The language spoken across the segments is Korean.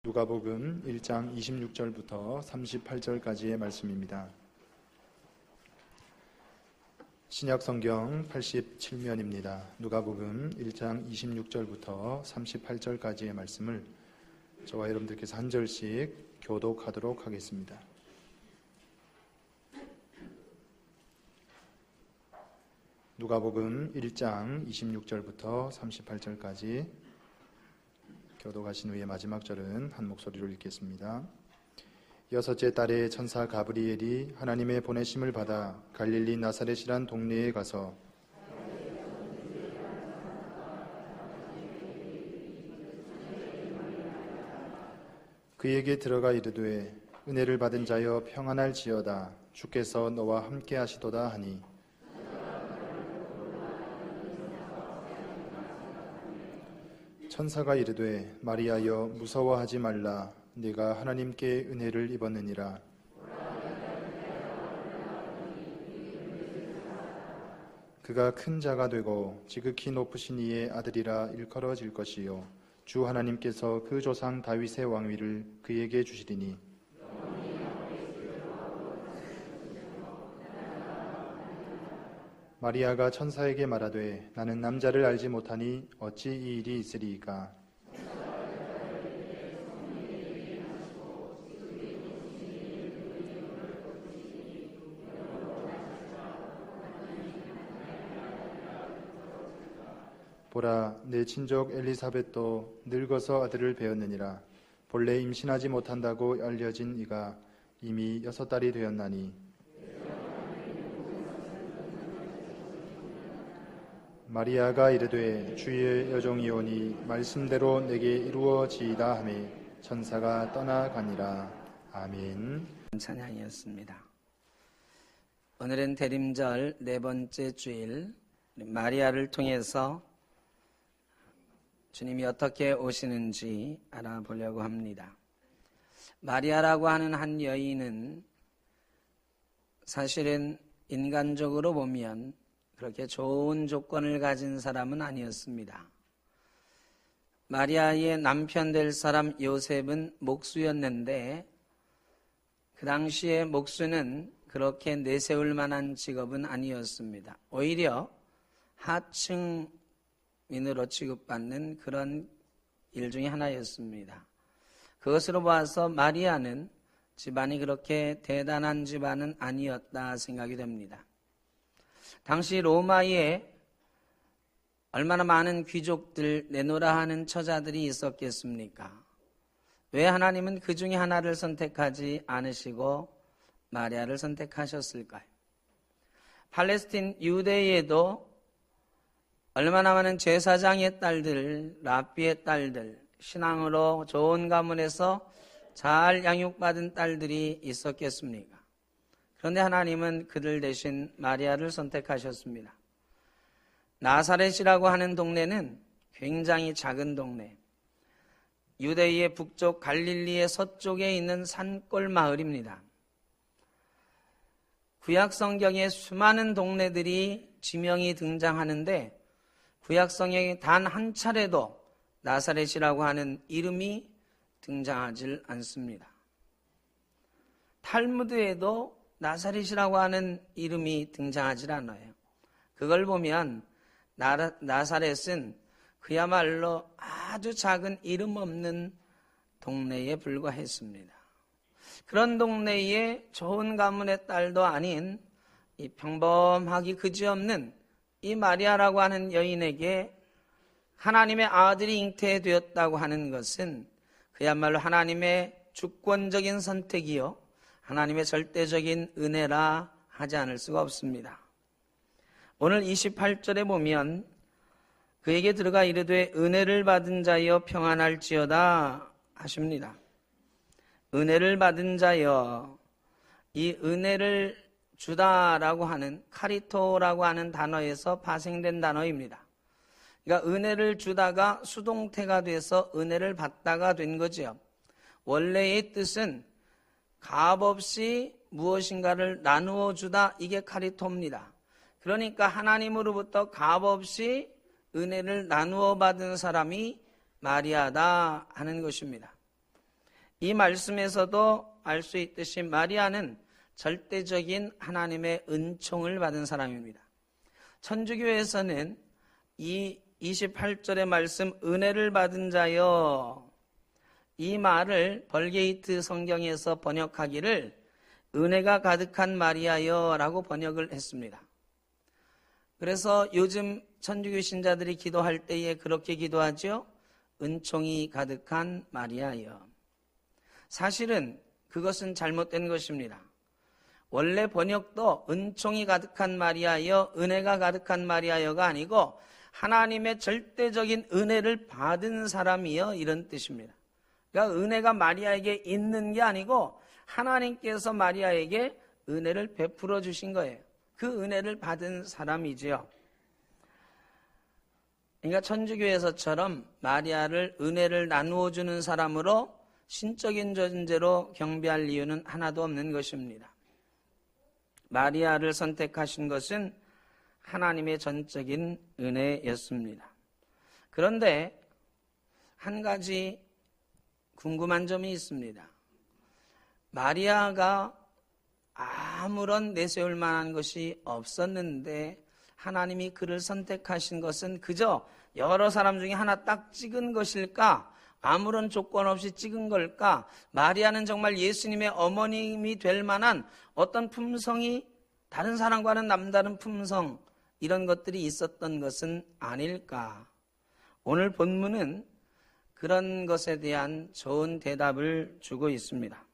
누가복음 1장 26절부터 38절까지의 말씀입니다. 신약성경 87면입니다. 누가복음 1장 26절부터 38절까지의 말씀을 저와 여러분들께서 한 절씩 교독하도록 하겠습니다. 누가복음 1장 26절부터 38절까지 교독하신 후에 마지막 절은 한 목소리로 읽겠습니다. 여섯째 달에 천사 가브리엘이 하나님의 보내심을 받아 갈릴리 나사렛이란 동네에 가서 그에게 들어가 이르되 은혜를 받은 자여 평안할지어다 주께서 너와 함께 하시도다 하니 천사가 이르되 마리아여 무서워하지 말라 네가 하나님께 은혜를 입었느니라. 그가 큰 자가 되고 지극히 높으신 이의 아들이라 일컬어질 것이요 주 하나님께서 그 조상 다윗의 왕위를 그에게 주시리니 마리아가 천사에게 말하되 나는 남자를 알지 못하니 어찌 이 일이 있으리이까. 보라 내 친족 엘리사벳도 늙어서 아들을 배었느니라. 본래 임신하지 못한다고 알려진 이가 이미 6달이 되었나니 마리아가 이르되 주의 여종이오니 말씀대로 내게 이루어지이다 하매 천사가 떠나가니라. 아멘. 찬양이었습니다. 오늘은 대림절 네 번째 주일, 마리아를 통해서 주님이 어떻게 오시는지 알아보려고 합니다. 마리아라고 하는 한 여인은 사실은 인간적으로 보면 그렇게 좋은 조건을 가진 사람은 아니었습니다. 마리아의 남편 될 사람 요셉은 목수였는데 그 당시에 목수는 그렇게 내세울 만한 직업은 아니었습니다. 오히려 하층민으로 취급받는 그런 일 중에 하나였습니다. 그것으로 봐서 마리아는 집안이 그렇게 대단한 집안은 아니었다 생각이 됩니다. 당시 로마에 얼마나 많은 귀족들, 내노라 하는 처자들이 있었겠습니까? 왜 하나님은 그 중에 하나를 선택하지 않으시고 마리아를 선택하셨을까요? 팔레스틴 유대에도 얼마나 많은 제사장의 딸들, 랍비의 딸들, 신앙으로 좋은 가문에서 잘 양육받은 딸들이 있었겠습니까? 그런데 하나님은 그들 대신 마리아를 선택하셨습니다. 나사렛이라고 하는 동네는 굉장히 작은 동네, 유대의 북쪽 갈릴리의 서쪽에 있는 산골 마을입니다. 구약 성경에 수많은 동네들이 지명이 등장하는데 구약 성경에 단 한 차례도 나사렛이라고 하는 이름이 등장하지 않습니다. 탈무드에도 나사렛이라고 하는 이름이 등장하지 않아요. 그걸 보면 나사렛은 그야말로 아주 작은 이름 없는 동네에 불과했습니다. 그런 동네에 좋은 가문의 딸도 아닌 이 평범하기 그지없는 이 마리아라고 하는 여인에게 하나님의 아들이 잉태되었다고 하는 것은 그야말로 하나님의 주권적인 선택이요 하나님의 절대적인 은혜라 하지 않을 수가 없습니다. 오늘 28절에 보면 그에게 들어가 이르되 은혜를 받은 자여 평안할지어다 하십니다. 은혜를 받은 자여, 이 은혜를 주다라고 하는 카리토라고 하는 단어에서 파생된 단어입니다. 그러니까 은혜를 주다가 수동태가 돼서 은혜를 받다가 된 거죠. 원래의 뜻은 값없이 무엇인가를 나누어 주다, 이게 카리토입니다. 그러니까 하나님으로부터 값없이 은혜를 나누어 받은 사람이 마리아다 하는 것입니다. 이 말씀에서도 알 수 있듯이 마리아는 절대적인 하나님의 은총을 받은 사람입니다. 천주교에서는 이 28절의 말씀 은혜를 받은 자여, 이 말을 벌게이트 성경에서 번역하기를 은혜가 가득한 마리아여 라고 번역을 했습니다. 그래서 요즘 천주교 신자들이 기도할 때에 그렇게 기도하죠. 은총이 가득한 마리아여. 사실은 그것은 잘못된 것입니다. 원래 번역도 은총이 가득한 마리아여, 은혜가 가득한 마리아여가 아니고 하나님의 절대적인 은혜를 받은 사람이여, 이런 뜻입니다. 그러니까 은혜가 마리아에게 있는 게 아니고 하나님께서 마리아에게 은혜를 베풀어 주신 거예요. 그 은혜를 받은 사람이지요. 그러니까 천주교에서처럼 마리아를 은혜를 나누어 주는 사람으로 신적인 존재로 경배할 이유는 하나도 없는 것입니다. 마리아를 선택하신 것은 하나님의 전적인 은혜였습니다. 그런데 한 가지 궁금한 점이 있습니다. 마리아가 아무런 내세울 만한 것이 없었는데 하나님이 그를 선택하신 것은 그저 여러 사람 중에 하나 딱 찍은 것일까? 아무런 조건 없이 찍은 걸까? 마리아는 정말 예수님의 어머님이 될 만한 어떤 품성이, 다른 사람과는 남다른 품성, 이런 것들이 있었던 것은 아닐까? 오늘 본문은 그런 것에 대한 좋은 대답을 주고 있습니다.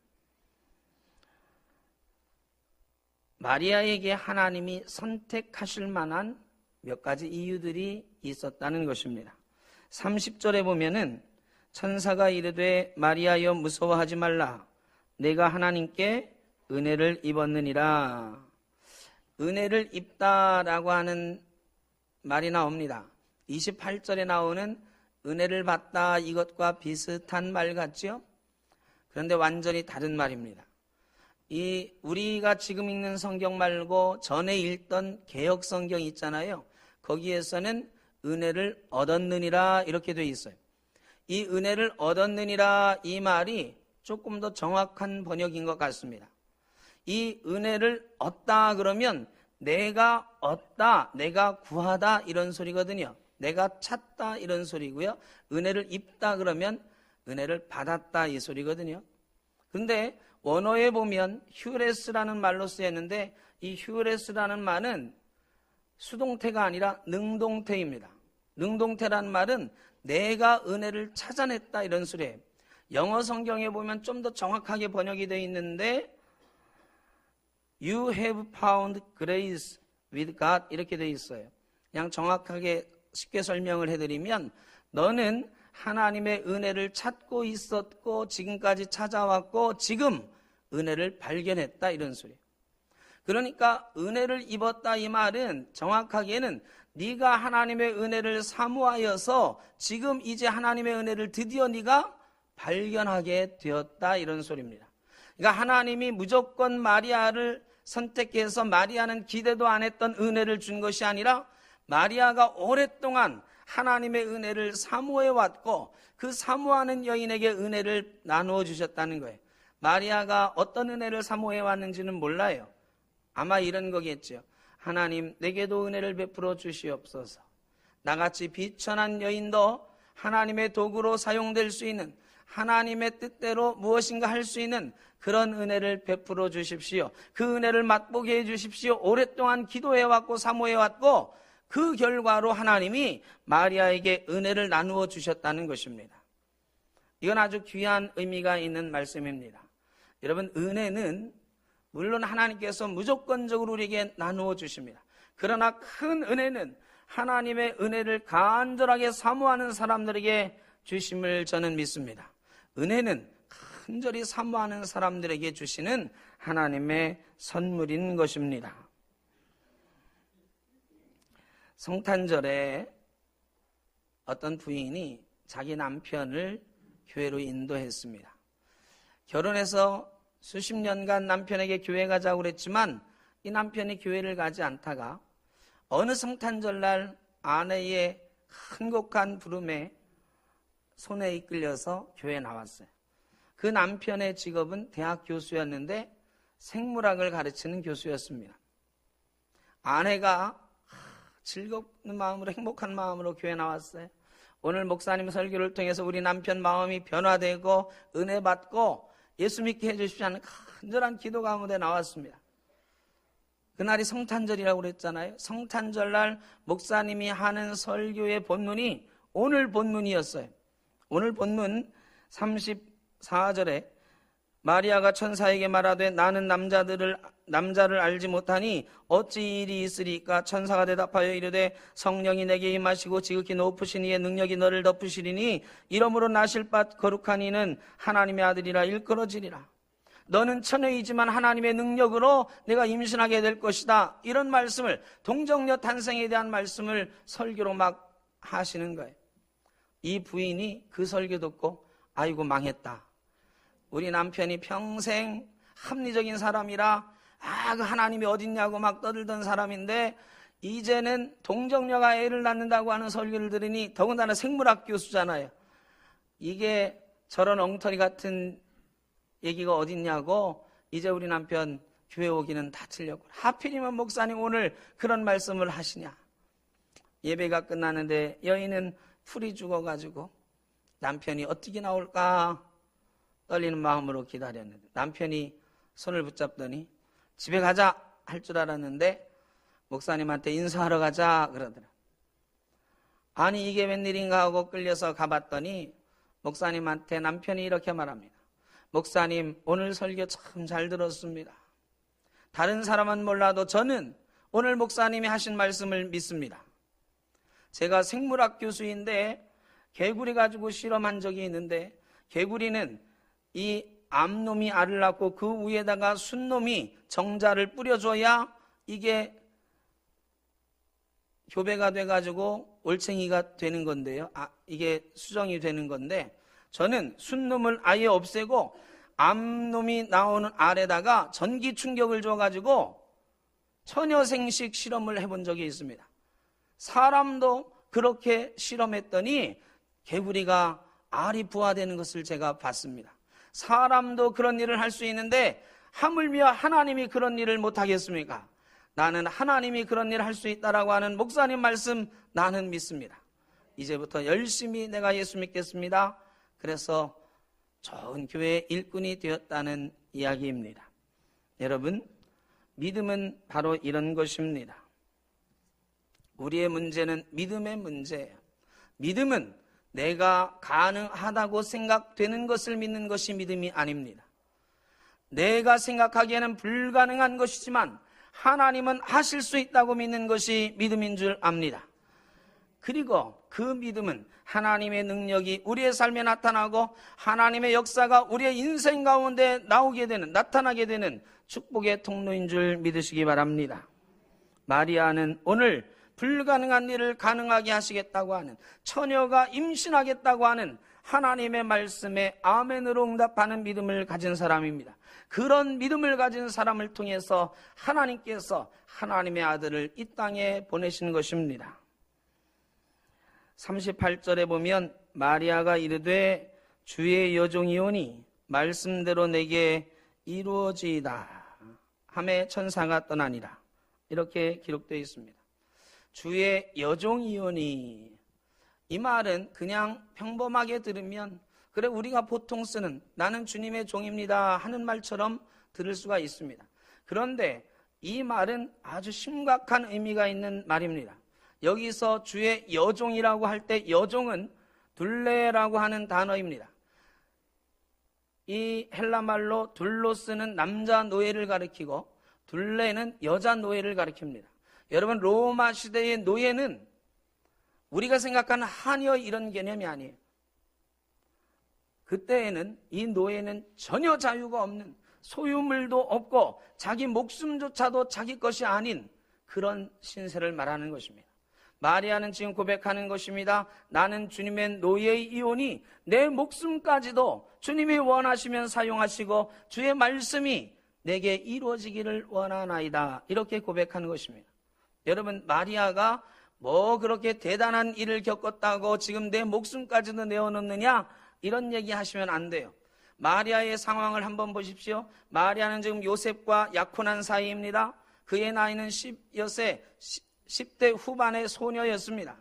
마리아에게 하나님이 선택하실 만한 몇 가지 이유들이 있었다는 것입니다. 30절에 보면은 천사가 이르되 마리아여 무서워하지 말라. 내가 하나님께 은혜를 입었느니라. 은혜를 입다라고 하는 말이 나옵니다. 28절에 나오는 은혜를 받다, 이것과 비슷한 말 같지요? 그런데 완전히 다른 말입니다. 우리가 지금 읽는 성경 말고 전에 읽던 개역 성경 있잖아요. 거기에서는 은혜를 얻었느니라 이렇게 돼 있어요. 이 은혜를 얻었느니라, 이 말이 조금 더 정확한 번역인 것 같습니다. 이 은혜를 얻다 그러면 내가 얻다, 내가 구하다 이런 소리거든요. 내가 찾다 이런 소리고요. 은혜를 입다 그러면 은혜를 받았다 이 소리거든요. 그런데 원어에 보면 휴레스라는 말로 쓰였는데 이 휴레스라는 말은 수동태가 아니라 능동태입니다. 능동태라는 말은 내가 은혜를 찾아냈다 이런 소리예요. 영어 성경에 보면 좀 더 정확하게 번역이 되어 있는데 You have found grace with God 이렇게 되어 있어요. 그냥 정확하게 쉽게 설명을 해드리면 너는 하나님의 은혜를 찾고 있었고 지금까지 찾아왔고 지금 은혜를 발견했다 이런 소리예요. 그러니까 은혜를 입었다 이 말은 정확하게는 네가 하나님의 은혜를 사모하여서 지금 이제 하나님의 은혜를 드디어 네가 발견하게 되었다 이런 소리입니다. 그러니까 하나님이 무조건 마리아를 선택해서 마리아는 기대도 안 했던 은혜를 준 것이 아니라 마리아가 오랫동안 하나님의 은혜를 사모해왔고 그 사모하는 여인에게 은혜를 나누어 주셨다는 거예요. 마리아가 어떤 은혜를 사모해왔는지는 몰라요. 아마 이런 거겠죠. 하나님 내게도 은혜를 베풀어 주시옵소서. 나같이 비천한 여인도 하나님의 도구로 사용될 수 있는, 하나님의 뜻대로 무엇인가 할 수 있는 그런 은혜를 베풀어 주십시오. 그 은혜를 맛보게 해 주십시오. 오랫동안 기도해왔고 사모해왔고 그 결과로 하나님이 마리아에게 은혜를 나누어 주셨다는 것입니다. 이건 아주 귀한 의미가 있는 말씀입니다. 여러분, 은혜는 물론 하나님께서 무조건적으로 우리에게 나누어 주십니다. 그러나 큰 은혜는 하나님의 은혜를 간절하게 사모하는 사람들에게 주심을 저는 믿습니다. 은혜는 간절히 사모하는 사람들에게 주시는 하나님의 선물인 것입니다. 성탄절에 어떤 부인이 자기 남편을 교회로 인도했습니다. 결혼해서 수십 년간 남편에게 교회 가자고 그랬지만 이 남편이 교회를 가지 않다가 어느 성탄절날 아내의 한곡한 부름에 손에 이끌려서 교회에 나왔어요. 그 남편의 직업은 대학 교수였는데 생물학을 가르치는 교수였습니다. 아내가 즐거운 마음으로, 행복한 마음으로 교회 나왔어요. 오늘 목사님 설교를 통해서 우리 남편 마음이 변화되고 은혜 받고 예수 믿게 해주십시오 하는 간절한 기도 가운데 나왔습니다. 그날이 성탄절이라고 그랬잖아요. 성탄절날 목사님이 하는 설교의 본문이 오늘 본문이었어요. 오늘 본문 34절에 마리아가 천사에게 말하되 나는 남자를 알지 못하니 어찌 일이 있으리까? 천사가 대답하여 이르되 성령이 내게 임하시고 지극히 높으신 이의 능력이 너를 덮으시리니 이러므로 나실 밭 거룩한 이는 하나님의 아들이라 일컬어지리라. 너는 처녀이지만 하나님의 능력으로 내가 임신하게 될 것이다. 이런 말씀을, 동정녀 탄생에 대한 말씀을 설교로 막 하시는 거예요. 이 부인이 그 설교 듣고 아이고 망했다. 우리 남편이 평생 합리적인 사람이라 그 하나님이 어딨냐고 막 떠들던 사람인데 이제는 동정녀가 애를 낳는다고 하는 설교를 들으니, 더군다나 생물학 교수잖아요. 이게 저런 엉터리 같은 얘기가 어딨냐고 이제 우리 남편 교회 오기는 다 틀렸고, 하필이면 목사님 오늘 그런 말씀을 하시냐. 예배가 끝나는데 여인은 풀이 죽어가지고 남편이 어떻게 나올까 떨리는 마음으로 기다렸는데 남편이 손을 붙잡더니 집에 가자 할 줄 알았는데 목사님한테 인사하러 가자 그러더라. 아니 이게 웬일인가 하고 끌려서 가봤더니 목사님한테 남편이 이렇게 말합니다. 목사님 오늘 설교 참 잘 들었습니다. 다른 사람은 몰라도 저는 오늘 목사님이 하신 말씀을 믿습니다. 제가 생물학 교수인데 개구리 가지고 실험한 적이 있는데 개구리는 이 암놈이 알을 낳고 그 위에다가 순놈이 정자를 뿌려줘야 이게 교배가 돼가지고 올챙이가 되는 건데요. 이게 수정이 되는 건데 저는 순놈을 아예 없애고 암놈이 나오는 알에다가 전기 충격을 줘가지고 처녀생식 실험을 해본 적이 있습니다. 사람도 그렇게 실험했더니 개구리가 알이 부화되는 것을 제가 봤습니다. 사람도 그런 일을 할 수 있는데 하물며 하나님이 그런 일을 못하겠습니까? 나는 하나님이 그런 일을 할 수 있다라고 하는 목사님 말씀 나는 믿습니다. 이제부터 열심히 내가 예수 믿겠습니다. 그래서 좋은 교회의 일꾼이 되었다는 이야기입니다. 여러분, 믿음은 바로 이런 것입니다. 우리의 문제는 믿음의 문제예요. 믿음은 내가 가능하다고 생각되는 것을 믿는 것이 믿음이 아닙니다. 내가 생각하기에는 불가능한 것이지만 하나님은 하실 수 있다고 믿는 것이 믿음인 줄 압니다. 그리고 그 믿음은 하나님의 능력이 우리의 삶에 나타나고 하나님의 역사가 우리의 인생 가운데 나타나게 되는 축복의 통로인 줄 믿으시기 바랍니다. 마리아는 오늘 불가능한 일을 가능하게 하시겠다고 하는, 처녀가 임신하겠다고 하는 하나님의 말씀에 아멘으로 응답하는 믿음을 가진 사람입니다. 그런 믿음을 가진 사람을 통해서 하나님께서 하나님의 아들을 이 땅에 보내신 것입니다. 38절에 보면 마리아가 이르되 주의 여종이오니 말씀대로 내게 이루어지이다 하매 천사가 떠나니라. 이렇게 기록되어 있습니다. 주의 여종이오니, 이 말은 그냥 평범하게 들으면 그래 우리가 보통 쓰는 나는 주님의 종입니다 하는 말처럼 들을 수가 있습니다. 그런데 이 말은 아주 심각한 의미가 있는 말입니다. 여기서 주의 여종이라고 할 때 여종은 둘레라고 하는 단어입니다. 이 헬라말로 둘로스는 남자 노예를 가리키고 둘레는 여자 노예를 가리킵니다. 여러분, 로마 시대의 노예는 우리가 생각하는 하녀 이런 개념이 아니에요. 그때에는 이 노예는 전혀 자유가 없는, 소유물도 없고 자기 목숨조차도 자기 것이 아닌 그런 신세를 말하는 것입니다. 마리아는 지금 고백하는 것입니다. 나는 주님의 노예이오니 내 목숨까지도 주님이 원하시면 사용하시고 주의 말씀이 내게 이루어지기를 원하나이다. 이렇게 고백하는 것입니다. 여러분, 마리아가 뭐 그렇게 대단한 일을 겪었다고 지금 내 목숨까지도 내어놓느냐 이런 얘기 하시면 안 돼요. 마리아의 상황을 한번 보십시오. 마리아는 지금 요셉과 약혼한 사이입니다. 그의 나이는 10대 후반의 소녀였습니다.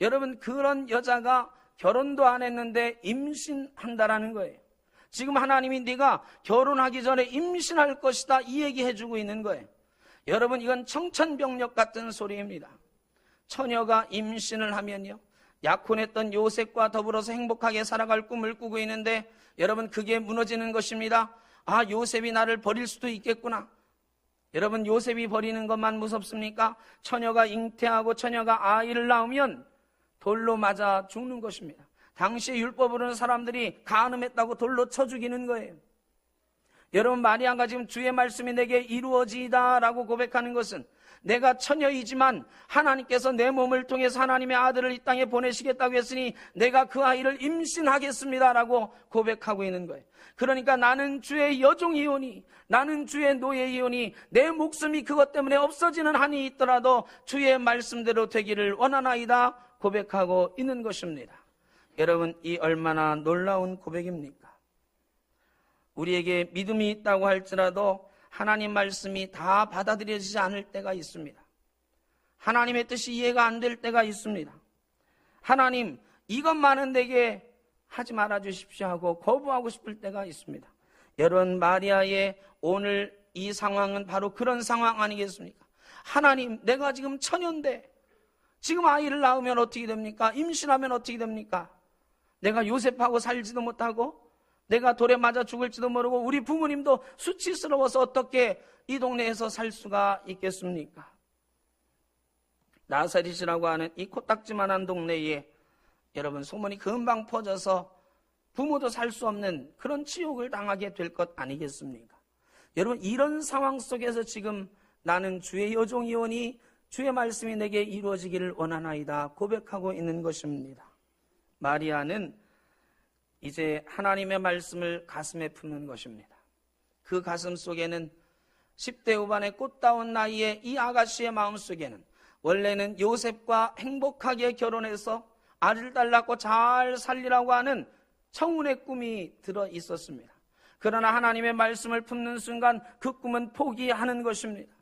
여러분, 그런 여자가 결혼도 안 했는데 임신한다라는 거예요. 지금 하나님이 네가 결혼하기 전에 임신할 것이다, 이 얘기해주고 있는 거예요. 여러분, 이건 청천벽력 같은 소리입니다. 처녀가 임신을 하면요, 약혼했던 요셉과 더불어서 행복하게 살아갈 꿈을 꾸고 있는데, 여러분, 그게 무너지는 것입니다. 아, 요셉이 나를 버릴 수도 있겠구나. 여러분, 요셉이 버리는 것만 무섭습니까? 처녀가 잉태하고 처녀가 아이를 낳으면 돌로 맞아 죽는 것입니다. 당시에 율법으로는 사람들이 간음했다고 돌로 쳐 죽이는 거예요. 여러분, 마리아가 지금 주의 말씀이 내게 이루어지이다 라고 고백하는 것은, 내가 처녀이지만 하나님께서 내 몸을 통해서 하나님의 아들을 이 땅에 보내시겠다고 했으니 내가 그 아이를 임신하겠습니다 라고 고백하고 있는 거예요. 그러니까 나는 주의 여종이오니, 나는 주의 노예이오니, 내 목숨이 그것 때문에 없어지는 한이 있더라도 주의 말씀대로 되기를 원하나이다 고백하고 있는 것입니다. 여러분, 이 얼마나 놀라운 고백입니까? 우리에게 믿음이 있다고 할지라도 하나님 말씀이 다 받아들여지지 않을 때가 있습니다. 하나님의 뜻이 이해가 안 될 때가 있습니다. 하나님, 이것만은 내게 하지 말아 주십시오 하고 거부하고 싶을 때가 있습니다. 여러분, 마리아의 오늘 이 상황은 바로 그런 상황 아니겠습니까? 하나님, 내가 지금 처녀인데 지금 아이를 낳으면 어떻게 됩니까? 임신하면 어떻게 됩니까? 내가 요셉하고 살지도 못하고 내가 돌에 맞아 죽을지도 모르고 우리 부모님도 수치스러워서 어떻게 이 동네에서 살 수가 있겠습니까? 나사렛이라고 하는 이 코딱지만한 동네에 여러분, 소문이 금방 퍼져서 부모도 살 수 없는 그런 치욕을 당하게 될 것 아니겠습니까? 여러분, 이런 상황 속에서 지금 나는 주의 여종이오니 주의 말씀이 내게 이루어지기를 원하나이다 고백하고 있는 것입니다. 마리아는 이제 하나님의 말씀을 가슴에 품는 것입니다. 그 가슴 속에는 10대 후반의 꽃다운 나이에 이 아가씨의 마음 속에는 원래는 요셉과 행복하게 결혼해서 아들 딸 낳고 잘 살리라고 하는 청운의 꿈이 들어 있었습니다. 그러나 하나님의 말씀을 품는 순간 그 꿈은 포기하는 것입니다.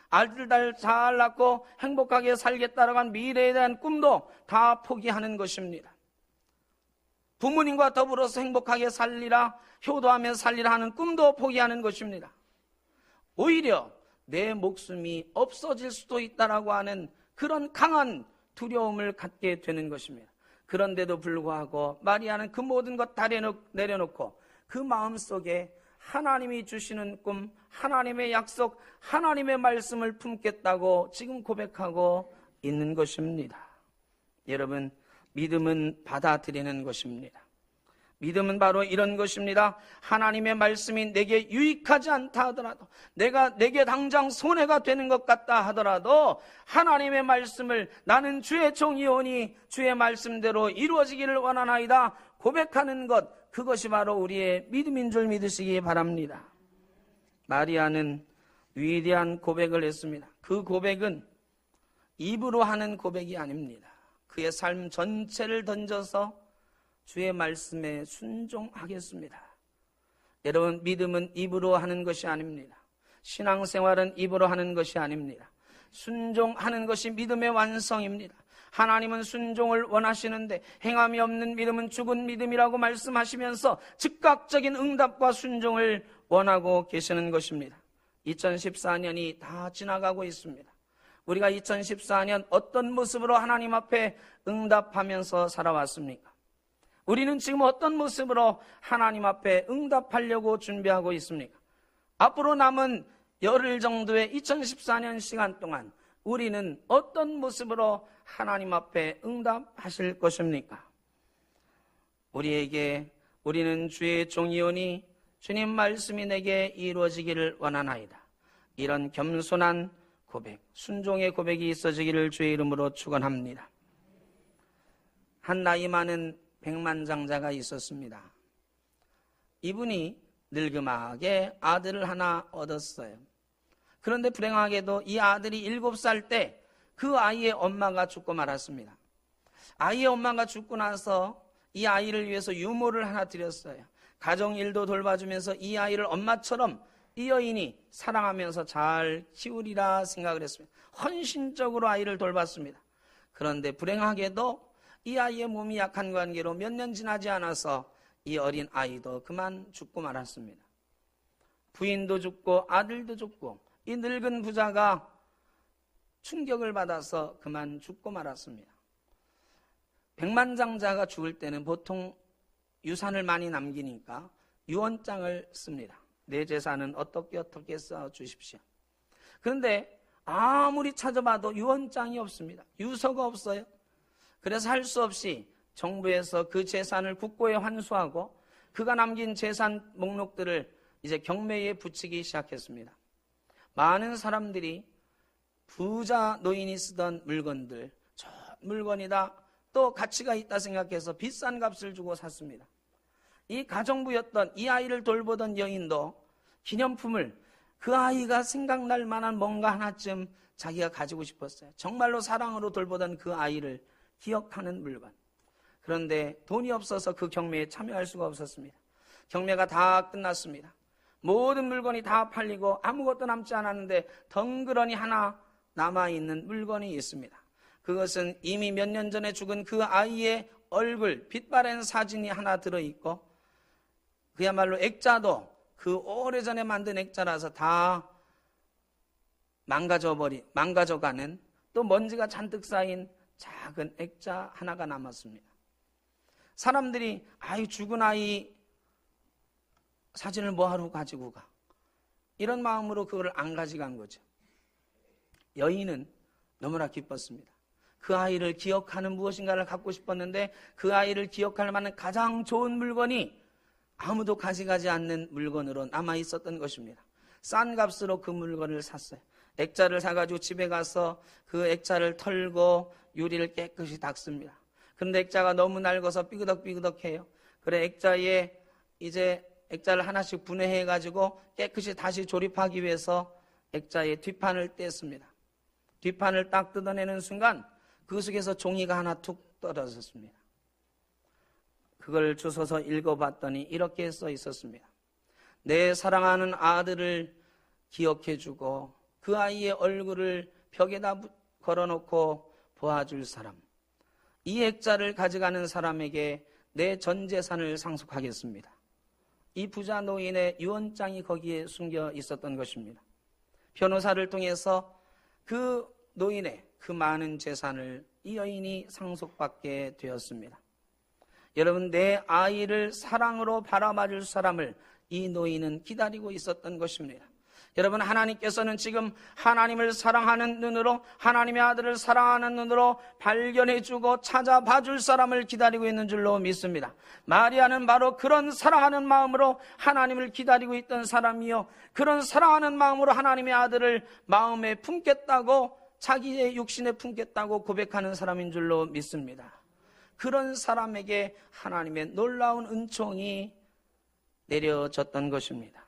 아들 딸 잘 낳고 행복하게 살겠다라고 한 미래에 대한 꿈도 다 포기하는 것입니다. 부모님과 더불어서 행복하게 살리라, 효도하며 살리라 하는 꿈도 포기하는 것입니다. 오히려 내 목숨이 없어질 수도 있다라고 하는 그런 강한 두려움을 갖게 되는 것입니다. 그런데도 불구하고 마리아는 그 모든 것 다 내려놓고 그 마음속에 하나님이 주시는 꿈, 하나님의 약속, 하나님의 말씀을 품겠다고 지금 고백하고 있는 것입니다. 여러분, 믿음은 받아들이는 것입니다. 믿음은 바로 이런 것입니다. 하나님의 말씀이 내게 유익하지 않다 하더라도, 내게 당장 손해가 되는 것 같다 하더라도 하나님의 말씀을 나는 주의 종이오니 주의 말씀대로 이루어지기를 원하나이다 고백하는 것, 그것이 바로 우리의 믿음인 줄 믿으시기 바랍니다. 마리아는 위대한 고백을 했습니다. 그 고백은 입으로 하는 고백이 아닙니다. 그의 삶 전체를 던져서 주의 말씀에 순종하겠습니다. 여러분, 믿음은 입으로 하는 것이 아닙니다. 신앙생활은 입으로 하는 것이 아닙니다. 순종하는 것이 믿음의 완성입니다. 하나님은 순종을 원하시는데 행함이 없는 믿음은 죽은 믿음이라고 말씀하시면서 즉각적인 응답과 순종을 원하고 계시는 것입니다. 2014년이 다 지나가고 있습니다. 우리가 2014년 어떤 모습으로 하나님 앞에 응답하면서 살아왔습니까? 우리는 지금 어떤 모습으로 하나님 앞에 응답하려고 준비하고 있습니까? 앞으로 남은 열흘 정도의 2014년 시간 동안 우리는 어떤 모습으로 하나님 앞에 응답하실 것입니까? 우리는 주의 종이오니 주님 말씀이 내게 이루어지기를 원하나이다. 이런 겸손한 고백, 순종의 고백이 있어지기를 주의 이름으로 축원합니다. 한 나이 많은 백만장자가 있었습니다. 이분이 늙음하게 아들을 하나 얻었어요. 그런데 불행하게도 이 아들이 7살 때 그 아이의 엄마가 죽고 말았습니다. 아이의 엄마가 죽고 나서 이 아이를 위해서 유모를 하나 드렸어요. 가정 일도 돌봐주면서 이 아이를 엄마처럼 이 여인이 사랑하면서 잘 키우리라 생각을 했습니다. 헌신적으로 아이를 돌봤습니다. 그런데 불행하게도 이 아이의 몸이 약한 관계로 몇 년 지나지 않아서 이 어린 아이도 그만 죽고 말았습니다. 부인도 죽고 아들도 죽고 이 늙은 부자가 충격을 받아서 그만 죽고 말았습니다. 백만장자가 죽을 때는 보통 유산을 많이 남기니까 유언장을 씁니다. 내 재산은 어떻게 써 주십시오. 그런데 아무리 찾아봐도 유언장이 없습니다. 유서가 없어요. 그래서 할 수 없이 정부에서 그 재산을 국고에 환수하고 그가 남긴 재산 목록들을 이제 경매에 붙이기 시작했습니다. 많은 사람들이 부자 노인이 쓰던 물건들, 저 물건이다, 또 가치가 있다 생각해서 비싼 값을 주고 샀습니다. 이 가정부였던 이 아이를 돌보던 여인도 기념품을 그 아이가 생각날 만한 뭔가 하나쯤 자기가 가지고 싶었어요. 정말로 사랑으로 돌보던 그 아이를 기억하는 물건. 그런데 돈이 없어서 그 경매에 참여할 수가 없었습니다. 경매가 다 끝났습니다. 모든 물건이 다 팔리고 아무것도 남지 않았는데 덩그러니 하나 남아있는 물건이 있습니다. 그것은 이미 몇 년 전에 죽은 그 아이의 얼굴, 빛바랜 사진이 하나 들어있고 그야말로 액자도 그 오래전에 만든 액자라서 다 망가져가는 또 먼지가 잔뜩 쌓인 작은 액자 하나가 남았습니다. 사람들이 죽은 아이 사진을 뭐하러 가지고 가? 이런 마음으로 그걸 안 가져간 거죠. 여인은 너무나 기뻤습니다. 그 아이를 기억하는 무엇인가를 갖고 싶었는데 그 아이를 기억할 만한 가장 좋은 물건이 아무도 가져가지 않는 물건으로 남아 있었던 것입니다. 싼 값으로 그 물건을 샀어요. 액자를 사가지고 집에 가서 그 액자를 털고 유리를 깨끗이 닦습니다. 그런데 액자가 너무 낡아서 삐그덕삐그덕해요. 그래 액자에 이제 액자를 하나씩 분해해가지고 깨끗이 다시 조립하기 위해서 액자의 뒷판을 뗐습니다. 뒷판을 딱 뜯어내는 순간 그 속에서 종이가 하나 툭 떨어졌습니다. 그걸 주워서 읽어봤더니 이렇게 써 있었습니다. 내 사랑하는 아들을 기억해주고 그 아이의 얼굴을 벽에다 걸어놓고 보아줄 사람, 이 액자를 가져가는 사람에게 내 전 재산을 상속하겠습니다. 이 부자 노인의 유언장이 거기에 숨겨 있었던 것입니다. 변호사를 통해서 그 노인의 그 많은 재산을 이 여인이 상속받게 되었습니다. 여러분, 내 아이를 사랑으로 바라봐줄 사람을 이 노인은 기다리고 있었던 것입니다. 여러분, 하나님께서는 지금 하나님을 사랑하는 눈으로, 하나님의 아들을 사랑하는 눈으로 발견해주고 찾아봐줄 사람을 기다리고 있는 줄로 믿습니다. 마리아는 바로 그런 사랑하는 마음으로 하나님을 기다리고 있던 사람이요, 그런 사랑하는 마음으로 하나님의 아들을 마음에 품겠다고, 자기의 육신에 품겠다고 고백하는 사람인 줄로 믿습니다. 그런 사람에게 하나님의 놀라운 은총이 내려졌던 것입니다.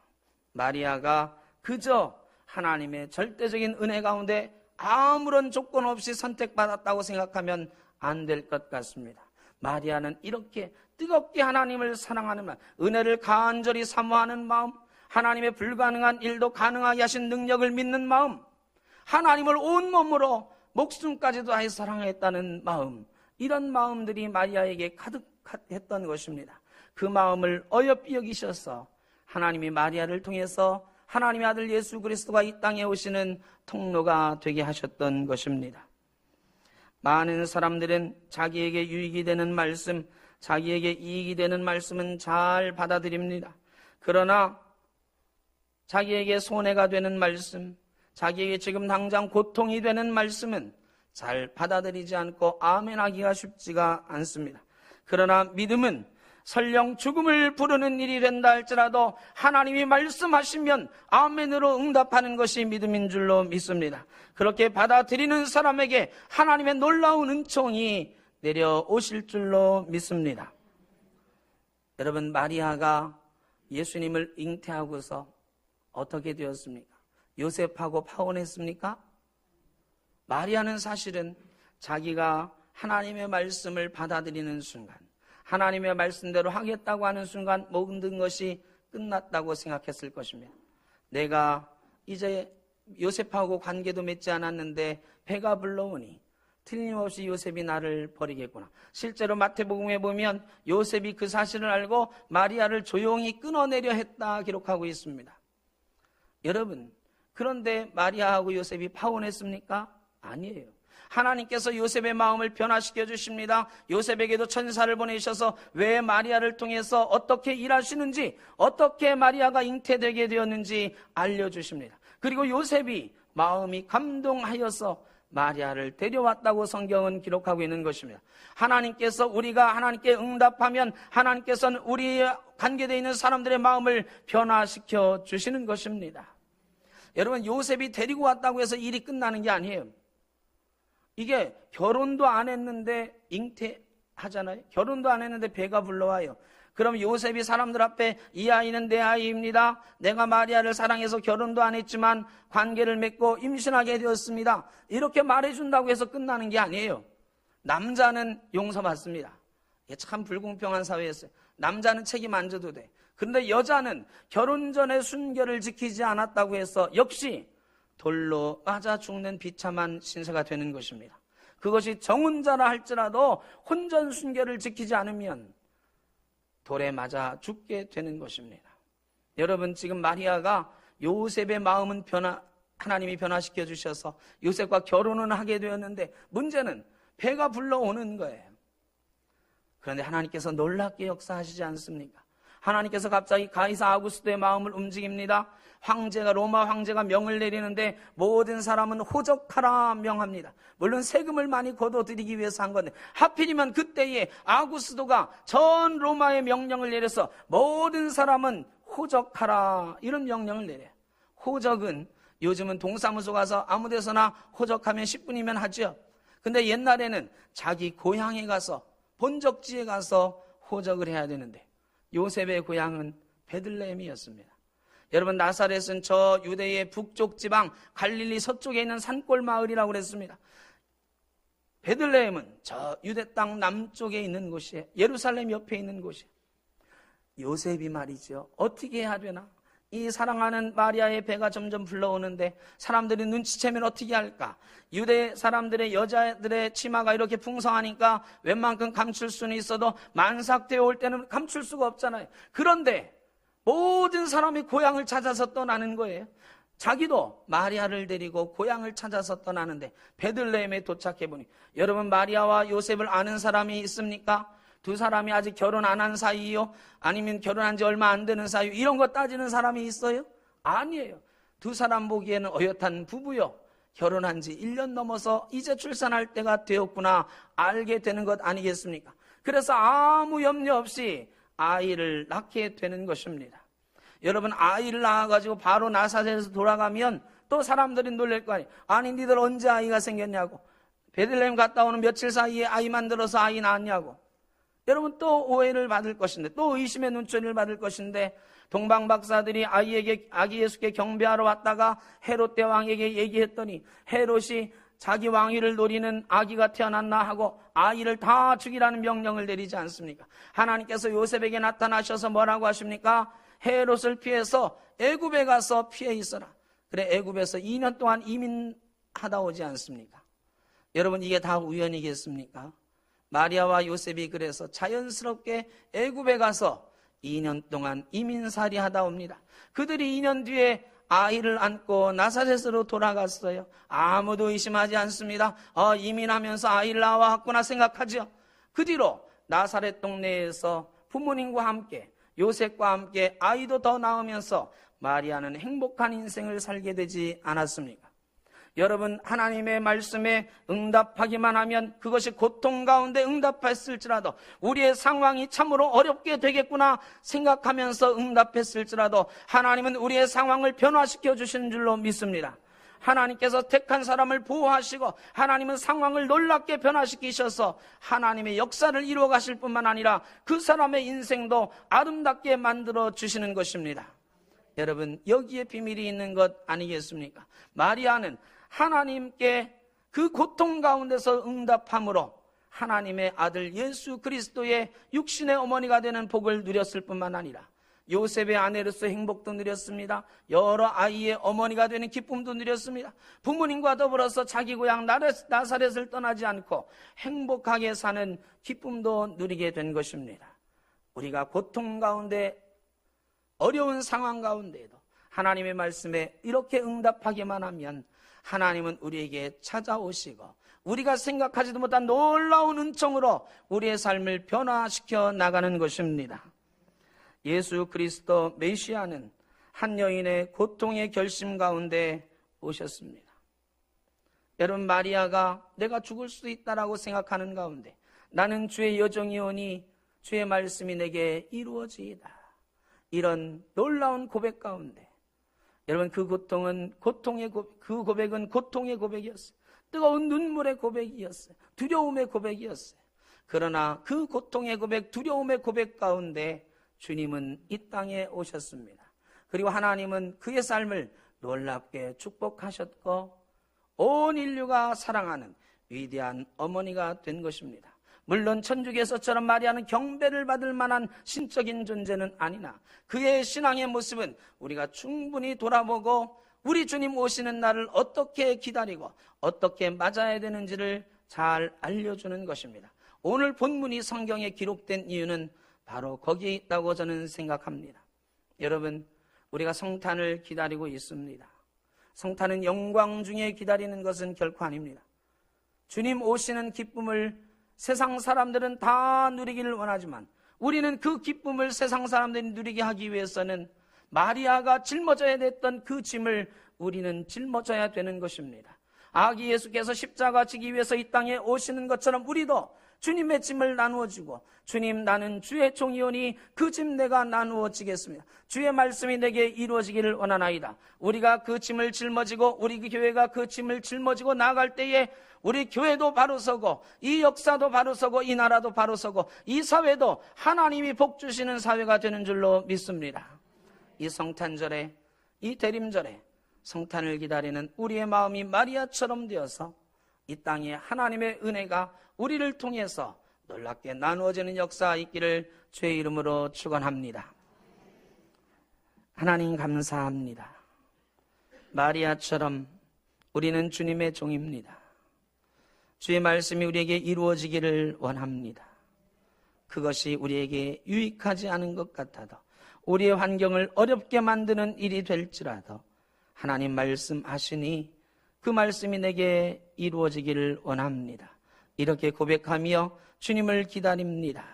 마리아가 그저 하나님의 절대적인 은혜 가운데 아무런 조건 없이 선택받았다고 생각하면 안 될 것 같습니다. 마리아는 이렇게 뜨겁게 하나님을 사랑하는 마음, 은혜를 간절히 사모하는 마음, 하나님의 불가능한 일도 가능하게 하신 능력을 믿는 마음, 하나님을 온몸으로 목숨까지도 다해 사랑했다는 마음, 이런 마음들이 마리아에게 가득했던 것입니다. 그 마음을 어여삐 여기셔서 하나님이 마리아를 통해서 하나님의 아들 예수 그리스도가 이 땅에 오시는 통로가 되게 하셨던 것입니다. 많은 사람들은 자기에게 유익이 되는 말씀, 자기에게 이익이 되는 말씀은 잘 받아들입니다. 그러나 자기에게 손해가 되는 말씀, 자기에게 지금 당장 고통이 되는 말씀은 잘 받아들이지 않고 아멘하기가 쉽지가 않습니다. 그러나 믿음은 설령 죽음을 부르는 일이 된다 할지라도 하나님이 말씀하시면 아멘으로 응답하는 것이 믿음인 줄로 믿습니다. 그렇게 받아들이는 사람에게 하나님의 놀라운 은총이 내려오실 줄로 믿습니다. 여러분, 마리아가 예수님을 잉태하고서 어떻게 되었습니까? 요셉하고 파혼했습니까? 마리아는 사실은 자기가 하나님의 말씀을 받아들이는 순간, 하나님의 말씀대로 하겠다고 하는 순간 모든 것이 끝났다고 생각했을 것입니다. 내가 이제 요셉하고 관계도 맺지 않았는데 배가 불러오니 틀림없이 요셉이 나를 버리겠구나. 실제로 마태복음에 보면 요셉이 그 사실을 알고 마리아를 조용히 끊어내려 했다 기록하고 있습니다. 여러분, 그런데 마리아하고 요셉이 파혼했습니까? 아니에요. 하나님께서 요셉의 마음을 변화시켜 주십니다. 요셉에게도 천사를 보내셔서 왜 마리아를 통해서 어떻게 일하시는지, 어떻게 마리아가 잉태되게 되었는지 알려주십니다. 그리고 요셉이 마음이 감동하여서 마리아를 데려왔다고 성경은 기록하고 있는 것입니다. 하나님께서 우리가 하나님께 응답하면 하나님께서는 우리에 관계되어 있는 사람들의 마음을 변화시켜 주시는 것입니다. 여러분, 요셉이 데리고 왔다고 해서 일이 끝나는 게 아니에요. 이게 결혼도 안 했는데 잉태하잖아요. 결혼도 안 했는데 배가 불러와요. 그럼 요셉이 사람들 앞에 이 아이는 내 아이입니다. 내가 마리아를 사랑해서 결혼도 안 했지만 관계를 맺고 임신하게 되었습니다. 이렇게 말해준다고 해서 끝나는 게 아니에요. 남자는 용서받습니다. 이게 참 불공평한 사회였어요. 남자는 책임 안 져도 돼. 그런데 여자는 결혼 전에 순결을 지키지 않았다고 해서 역시 돌로 맞아 죽는 비참한 신세가 되는 것입니다. 그것이 정혼자라 할지라도 혼전 순결을 지키지 않으면 돌에 맞아 죽게 되는 것입니다. 여러분, 지금 마리아가 요셉의 마음은 하나님이 변화시켜 주셔서 요셉과 결혼은 하게 되었는데 문제는 배가 불러오는 거예요. 그런데 하나님께서 놀랍게 역사하시지 않습니까? 하나님께서 갑자기 가이사 아구스토의 마음을 움직입니다. 로마 황제가 명을 내리는데 모든 사람은 호적하라 명합니다. 물론 세금을 많이 걷어들이기 위해서 한 건데 하필이면 그때에 아구스토가 전 로마의 명령을 내려서 모든 사람은 호적하라 이런 명령을 내려요. 호적은 요즘은 동사무소 가서 아무 데서나 호적하면 10분이면 하죠. 근데 옛날에는 자기 고향에 가서 본적지에 가서 호적을 해야 되는데 요셉의 고향은 베들레헴이었습니다. 여러분, 나사렛은 저 유대의 북쪽 지방 갈릴리 서쪽에 있는 산골 마을이라고 그랬습니다. 베들레헴은 저 유대 땅 남쪽에 있는 곳이에요. 예루살렘 옆에 있는 곳이에요. 요셉이 말이죠. 어떻게 해야 되나? 이 사랑하는 마리아의 배가 점점 불러오는데 사람들이 눈치채면 어떻게 할까? 유대 사람들의 여자들의 치마가 이렇게 풍성하니까 웬만큼 감출 수는 있어도 만삭되어 올 때는 감출 수가 없잖아요. 그런데 모든 사람이 고향을 찾아서 떠나는 거예요. 자기도 마리아를 데리고 고향을 찾아서 떠나는데 베들레헴에 도착해보니, 여러분, 마리아와 요셉을 아는 사람이 있습니까? 두 사람이 아직 결혼 안 한 사이요? 아니면 결혼한 지 얼마 안 되는 사이? 이런 거 따지는 사람이 있어요? 아니에요. 두 사람 보기에는 어엿한 부부요. 결혼한 지 1년 넘어서 이제 출산할 때가 되었구나 알게 되는 것 아니겠습니까? 그래서 아무 염려 없이 아이를 낳게 되는 것입니다. 여러분, 아이를 낳아가지고 바로 나사렛에서 돌아가면 또 사람들이 놀랄 거 아니에요. 아니, 니들 언제 아이가 생겼냐고. 베들레헴 갔다 오는 며칠 사이에 아이 만들어서 아이 낳았냐고. 여러분, 또 오해를 받을 것인데, 또 의심의 눈초리를 받을 것인데, 동방 박사들이 아기 예수께 경배하러 왔다가 헤롯 대왕에게 얘기했더니 헤롯이 자기 왕위를 노리는 아기가 태어났나 하고 아이를 다 죽이라는 명령을 내리지 않습니까? 하나님께서 요셉에게 나타나셔서 뭐라고 하십니까? 헤롯을 피해서 애굽에 가서 피해 있어라. 그래, 애굽에서 2년 동안 이민하다 오지 않습니까? 여러분, 이게 다 우연이겠습니까? 마리아와 요셉이 그래서 자연스럽게 애굽에 가서 2년 동안 이민살이 하다 옵니다. 그들이 2년 뒤에 아이를 안고 나사렛으로 돌아갔어요. 아무도 의심하지 않습니다. 이민하면서 아이를 낳아왔구나 생각하죠. 그 뒤로 나사렛 동네에서 부모님과 함께 요셉과 함께 아이도 더 낳으면서 마리아는 행복한 인생을 살게 되지 않았습니까? 여러분, 하나님의 말씀에 응답하기만 하면 그것이 고통 가운데 응답했을지라도 우리의 상황이 참으로 어렵게 되겠구나 생각하면서 응답했을지라도 하나님은 우리의 상황을 변화시켜 주시는 줄로 믿습니다. 하나님께서 택한 사람을 보호하시고 하나님은 상황을 놀랍게 변화시키셔서 하나님의 역사를 이루어 가실 뿐만 아니라 그 사람의 인생도 아름답게 만들어 주시는 것입니다. 여러분, 여기에 비밀이 있는 것 아니겠습니까? 마리아는 하나님께 그 고통 가운데서 응답함으로 하나님의 아들 예수 그리스도의 육신의 어머니가 되는 복을 누렸을 뿐만 아니라 요셉의 아내로서 행복도 누렸습니다. 여러 아이의 어머니가 되는 기쁨도 누렸습니다. 부모님과 더불어서 자기 고향 나사렛을 떠나지 않고 행복하게 사는 기쁨도 누리게 된 것입니다. 우리가 고통 가운데, 어려운 상황 가운데에도 하나님의 말씀에 이렇게 응답하기만 하면 하나님은 우리에게 찾아오시고 우리가 생각하지도 못한 놀라운 은총으로 우리의 삶을 변화시켜 나가는 것입니다. 예수 그리스도 메시아는 한 여인의 고통의 결심 가운데 오셨습니다. 여러분, 마리아가 내가 죽을 수 있다라고 생각하는 가운데 나는 주의 여종이오니 주의 말씀이 내게 이루어지이다, 이런 놀라운 고백 가운데, 여러분, 그 고백은 고통의 고백이었어요. 뜨거운 눈물의 고백이었어요. 두려움의 고백이었어요. 그러나 그 고통의 고백, 두려움의 고백 가운데 주님은 이 땅에 오셨습니다. 그리고 하나님은 그의 삶을 놀랍게 축복하셨고 온 인류가 사랑하는 위대한 어머니가 된 것입니다. 물론 천주교에서처럼 마리아는 경배를 받을 만한 신적인 존재는 아니나 그의 신앙의 모습은 우리가 충분히 돌아보고 우리 주님 오시는 날을 어떻게 기다리고 어떻게 맞아야 되는지를 잘 알려주는 것입니다. 오늘 본문이 성경에 기록된 이유는 바로 거기에 있다고 저는 생각합니다. 여러분, 우리가 성탄을 기다리고 있습니다. 성탄은 영광 중에 기다리는 것은 결코 아닙니다. 주님 오시는 기쁨을 세상 사람들은 다 누리기를 원하지만 우리는 그 기쁨을 세상 사람들이 누리게 하기 위해서는 마리아가 짊어져야 됐던 그 짐을 우리는 짊어져야 되는 것입니다. 아기 예수께서 십자가 지기 위해서 이 땅에 오시는 것처럼 우리도 주님의 짐을 나누어지고, 주님, 나는 주의 종이오니 그 짐 내가 나누어지겠습니다, 주의 말씀이 내게 이루어지기를 원하나이다. 우리가 그 짐을 짊어지고 우리 교회가 그 짐을 짊어지고 나아갈 때에 우리 교회도 바로 서고 이 역사도 바로 서고 이 나라도 바로 서고 이 사회도 하나님이 복 주시는 사회가 되는 줄로 믿습니다. 이 성탄절에, 이 대림절에 성탄을 기다리는 우리의 마음이 마리아처럼 되어서 이 땅에 하나님의 은혜가 우리를 통해서 놀랍게 나누어지는 역사가 있기를 주의 이름으로 축원합니다. 하나님 감사합니다. 마리아처럼 우리는 주님의 종입니다. 주의 말씀이 우리에게 이루어지기를 원합니다. 그것이 우리에게 유익하지 않은 것 같아도, 우리의 환경을 어렵게 만드는 일이 될지라도 하나님 말씀하시니 그 말씀이 내게 이루어지기를 원합니다. 이렇게 고백하며 주님을 기다립니다.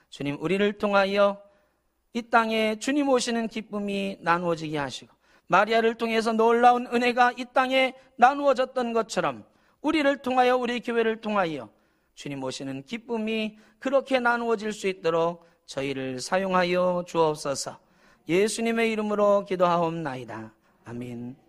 주님, 우리를 통하여 이 땅에 주님 오시는 기쁨이 나누어지게 하시고 마리아를 통해서 놀라운 은혜가 이 땅에 나누어졌던 것처럼 우리를 통하여, 우리 교회를 통하여 주님 오시는 기쁨이 그렇게 나누어질 수 있도록 저희를 사용하여 주옵소서. 예수님의 이름으로 기도하옵나이다. 아멘.